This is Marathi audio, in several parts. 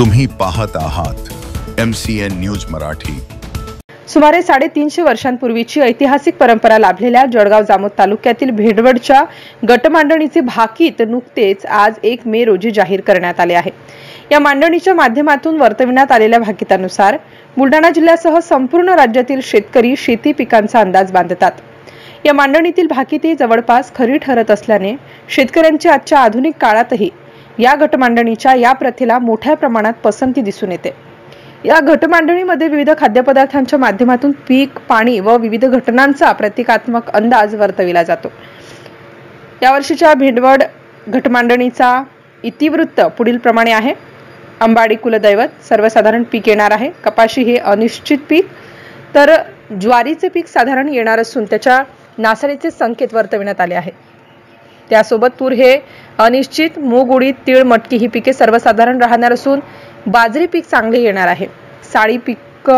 तुम्ही पाहत आहात MCN न्यूज मराठी। सुमारे 350 वर्षांपूर्वीची ऐतिहासिक परंपरा लाभलेल्या जळगाव जामोद तालुक्यातील भेंडवडच्या गटमांडणीचे भाकीत नुकतेच आज 1 मे रोजी जाहीर करण्यात आले आहे। या मांडणीच्या माध्यमातून वर्तविण्यात आलेल्या भाकितानुसार बुलढाणा जिल्ह्यासह संपूर्ण राज्यातील शेतकरी शेती पिकांचा अंदाज बांधतात। या मांडणीतील भाकिते जवळपास खरी ठरत असल्याने शेतकऱ्यांची आजच्या आधुनिक काळातही या गटमांडणीच्या या प्रथेला मोठ्या प्रमाणात पसंती दिसून येते। या घटमांडणीमध्ये विविध खाद्यपदार्थांच्या माध्यमातून पीक, पाणी व विविध घटनांचा प्रतिकात्मक अंदाज वर्तविला जातो। यावर्षीच्या भेंडवड घटमांडणीचा इतिवृत्त पुढील प्रमाणे आहे। अंबाडी कुलदैवत सर्वसाधारण पीक येणार आहे। कपाशी हे अनिश्चित पीक, तर ज्वारीचे पीक साधारण येणार असून त्याच्या नासाडीचे संकेत वर्तविण्यात आले आहेत। त्यासोबत तूर हे अनिश्चित, मूग, उडीद, तीळ, मटकी ही पिके सर्वसाधारण राहणार असून बाजरी पीक चांगले येणार आहे। साळी पीक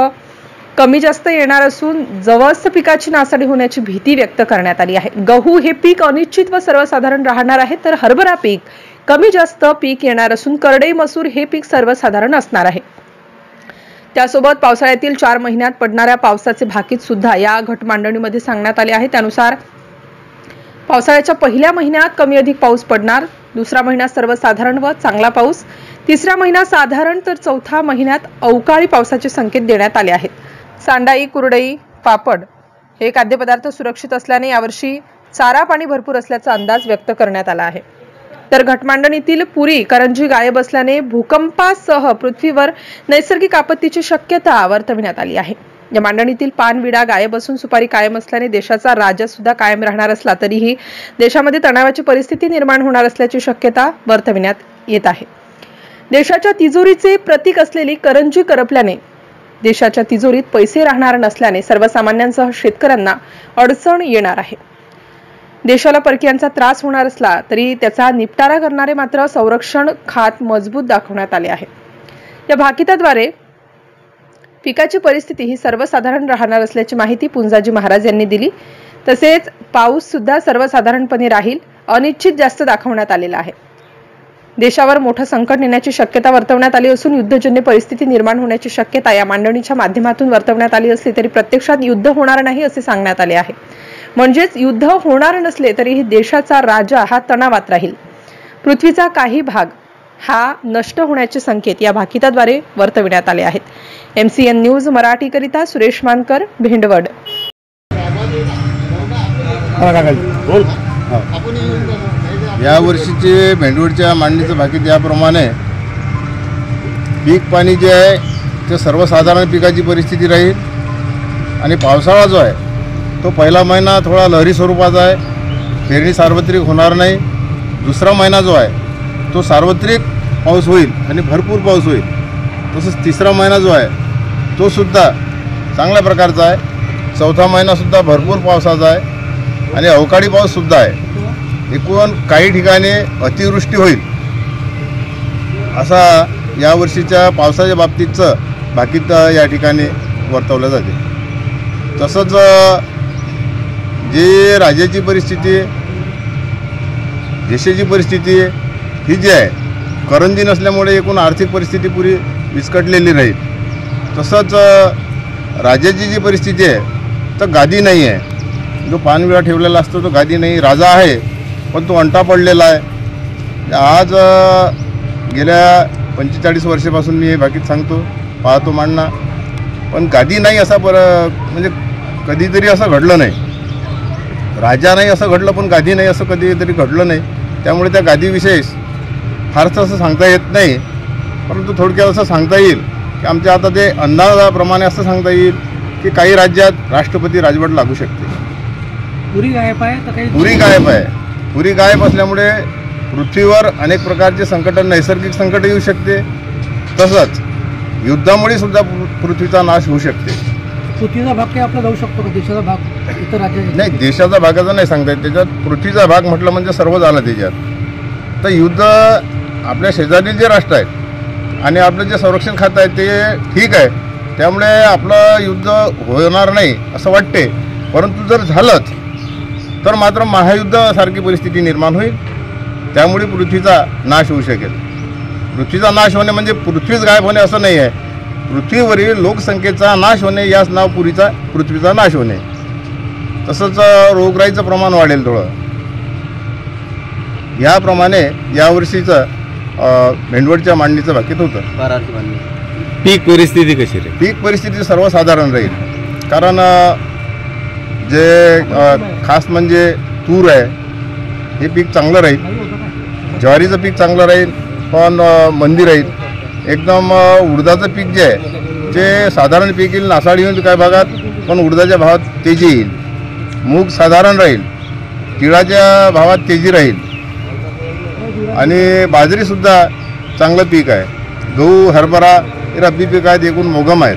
कमी जास्त येणार असून जवस पिकाची नासाडी होण्याची भीती व्यक्त करण्यात आली आहे। गहू हे पीक अनिश्चित व सर्वसाधारण राहणार आहे, तर हरभरा पीक कमी जास्त पीक येणार असून करडई मसूर हे पीक सर्वसाधारण असणार आहे। त्यासोबत पावसाळ्यातील 4 महिन्यात पडणाऱ्या पावसाचे भाकीत सुद्धा या घटमांडणीमध्ये सांगण्यात आले आहे। त्यानुसार पावसाळ्याच्या पहिल्या महिन्यात कमी अधिक पाऊस पडणार, दुसरा महिना सर्वसाधारण व चांगला पाऊस, तिसरा महिना साधारण, तर चौथा महिन्यात अवकाळी पावसाचे संकेत देण्यात आले आहेत। सांडाई, कुरडई, पापड हे खाद्यपदार्थ सुरक्षित असल्याने यावर्षी चारा पाणी भरपूर असल्याचा अंदाज व्यक्त करण्यात आला आहे। तर घटमांडणीतील पुरी, करंजी गायब असल्याने भूकंपासह पृथ्वीवर नैसर्गिक आपत्तीची शक्यता वर्तविण्यात आली आहे। या मांडणीतील पान, विडा गायब असून सुपारी कायम असल्याने देशाचा राजा सुद्धा कायम राहणार असला तरीही देशामध्ये तणावाची परिस्थिती निर्माण होणार असल्याची शक्यता वर्तविण्यात येत आहे। देशाच्या तिजोरीचे प्रतीक असलेली करंजी करपल्याने देशाच्या तिजोरीत पैसे राहणार नसल्याने सर्वसामान्यांसह शेतकऱ्यांना अडचण येणार आहे। देशाला परकीयांचा त्रास होणार असला तरी त्याचा निपटारा करणारे मात्र संरक्षण खात मजबूत दाखवण्यात आले आहे। या भाकिताद्वारे पिकाची परिस्थिती ही सर्वसाधारण राहणार असल्याची माहिती पुंजाजी महाराज यांनी दिली। तसेच पाऊस सुद्धा सर्वसाधारणपणे राहील, अनिश्चित जास्त दाखवण्यात आलेला आहे। देशावर मोठं संकट येण्याची शक्यता वर्तवण्यात आली असून युद्धजन्य परिस्थिती निर्माण होण्याची शक्यता या मांडणीच्या माध्यमातून वर्तवण्यात आली असली तरी प्रत्यक्षात युद्ध होणार नाही असे सांगण्यात आले आहे। म्हणजेच युद्ध होणार नसले तरीही देशाचा राजा हा तणावात राहील। पृथ्वीचा काही भाग हा नष्ट होण्याचे संकेत या भाकिताद्वारे वर्तविण्यात आले आहेत। MCN न्यूज मराठी करिता सुरेश मानकर, भेंडवड। या वर्षीचे भेंडवडच्या मांडणीचं भाकीत याप्रमाणे पीक पाणी जे आहे ते सर्वसाधारण पिकाची परिस्थिती राहील आणि पावसाळा जो आहे तो पहिला महिना थोडा लहरी स्वरूपाचा आहे, पेरणी सार्वत्रिक होणार नाही। दुसरा महिना जो आहे तो सार्वत्रिक पाऊस होईल आणि भरपूर पाऊस होईल। तसंच तिसरा महिना जो आहे तो सुद्धा चांगल्या प्रकारचा आहे। चौथा महिना सुद्धा भरपूर पावसाचा आहे आणि अवकाळी पाऊस सुद्धा आहे। एकूण काही ठिकाणी अतिवृष्टी होईल असा यावर्षीच्या पावसाच्या बाबतीतचं भाकीत या ठिकाणी वर्तवलं जाते। तसंच जे राज्याची परिस्थिती आहे, देशाची परिस्थिती आहे, ही जी आहे करंजी नसल्यामुळे एकूण आर्थिक परिस्थिती पुरी विस्कटलेली राहील। तसंच राज्याची जी परिस्थिती आहे तर गादी नाही आहे, जो पानविळा ठेवलेला असतो तो गादी नाही, राजा आहे पण तो अंटा पडलेला आहे। आज गेल्या 45 वर्षापासून मी हे भाकीत सांगतो, पाहतो मांडणं, पण गादी नाही असा म्हणजे कधीतरी असं घडलं नाही। राजा नाही असं घडलं पण गादी नाही असं कधीतरी घडलं नाही। त्यामुळे त्या गादीविषयी फारसं असं सांगता येत नाही, परंतु थोडक्यात असं सांगता येईल की आमच्या आता ते अंदाजाप्रमाणे असं सांगता येईल की काही राज्यात राष्ट्रपती राजवट लागू शकते। पुरी गायब आहे तर काही पुरी गायब आहे। पुरी गायब असल्यामुळे पृथ्वीवर अनेक प्रकारचे संकट, नैसर्गिक संकट येऊ शकते। तसंच युद्धामुळे सुद्धा पृथ्वीचा नाश होऊ शकते। पृथ्वीचा भाग काही आपला जाऊ शकतो का? देशाचा भाग इतर राज्य नाही, देशाचा भागाचा नाही सांगता येत। त्याच्यात पृथ्वीचा भाग म्हटलं म्हणजे सर्व झालं त्याच्यात। तर युद्ध आपल्या शेजारील जे राष्ट्र आहेत आणि आपलं जे संरक्षण खातं आहे ते ठीक आहे, त्यामुळे आपलं युद्ध होणार नाही असं वाटते। परंतु जर झालंच तर मात्र महायुद्धासारखी परिस्थिती निर्माण होईल, त्यामुळे पृथ्वीचा नाश होऊ शकेल। पृथ्वीचा नाश होणे म्हणजे पृथ्वीच गायब होणे असं नाही आहे. पृथ्वीवरील लोकसंख्येचा नाश होणे याच नाव पृथ्वीचा नाश होणे. तसंच रोगराईचं प्रमाण वाढेल थोडं. याप्रमाणे यावर्षीचं भेंडवडच्या मांडणीचं भाकीत होतं. पीक परिस्थिती कशी राहील? पीक परिस्थिती सर्वसाधारण राहील. कारण जे खास म्हणजे तूर आहे हे पीक चांगलं राहील. ज्वारीचं पीक चांगलं राहील पण मंदी राहील. एकदम उडदाचं पीक जे आहे ते साधारण पीक येईल. नासाडी येईल काही भागात पण उडदाच्या भावात तेजी येईल. मूग साधारण राहील. तिळाच्या भावात तेजी राहील. आणि बाजरीसुद्धा चांगलं पीक आहे. गहू हरभरा हे रब्बी पीक आहेत. एकूण मोगम आहेत.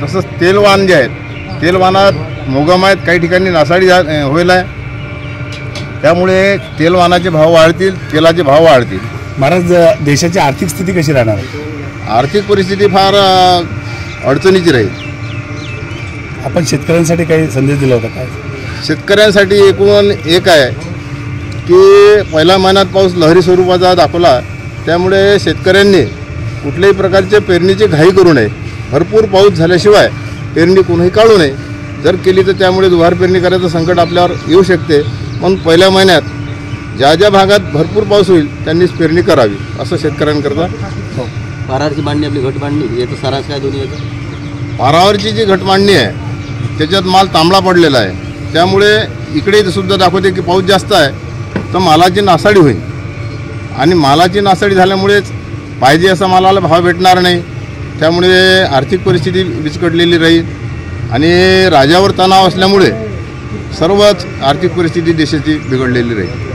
तसंच तेलवान जे आहेत तेलवानात मोगम आहेत. काही ठिकाणी नासाडी होईल आहे. त्यामुळे तेलवानाचे भाव वाढतील. तेलाचे भाव वाढतील. महाराज देशाची आर्थिक स्थिती कशी राहणार आहे? आर्थिक परिस्थिती फार अडचणीची राहील. आपण शेतकऱ्यांसाठी काही संदेश दिला होता काय? शेतकऱ्यांसाठी एकूण एक आहे की पहिल्या महिन्यात पाऊस लहरी स्वरूपाचा दाखवला. त्यामुळे शेतकऱ्यांनी कुठल्याही प्रकारचे पेरणीची घाई करू नये. भरपूर पाऊस झाल्याशिवाय पेरणी कोणीही काढू नये. जर केली तर त्यामुळे दुबार पेरणी करायचं संकट आपल्यावर येऊ शकते. म्हणून पहिल्या महिन्यात ज्या ज्या भागात भरपूर पाऊस होईल त्यांनीच पेरणी करावी असं शेतकऱ्यांकरता. पारावरची मांडणी आपली घट मांडणी याचं सारांश काय दोन्ही याचं? पारावरची जी घट मांडणी आहे त्याच्यात माल तांबडा पडलेला आहे. त्यामुळे इकडे सुद्धा दाखवते की पाऊस जास्त आहे तर मालाची नासाडी होईल. आणि मालाची नासाडी झाल्यामुळेच पाहिजे असा मालाला भाव भेटणार नाही. त्यामुळे आर्थिक परिस्थिती विस्कटलेली राहील. आणि राजावर तणाव असल्यामुळे सर्वच आर्थिक परिस्थिती देशाची बिघडलेली राहील.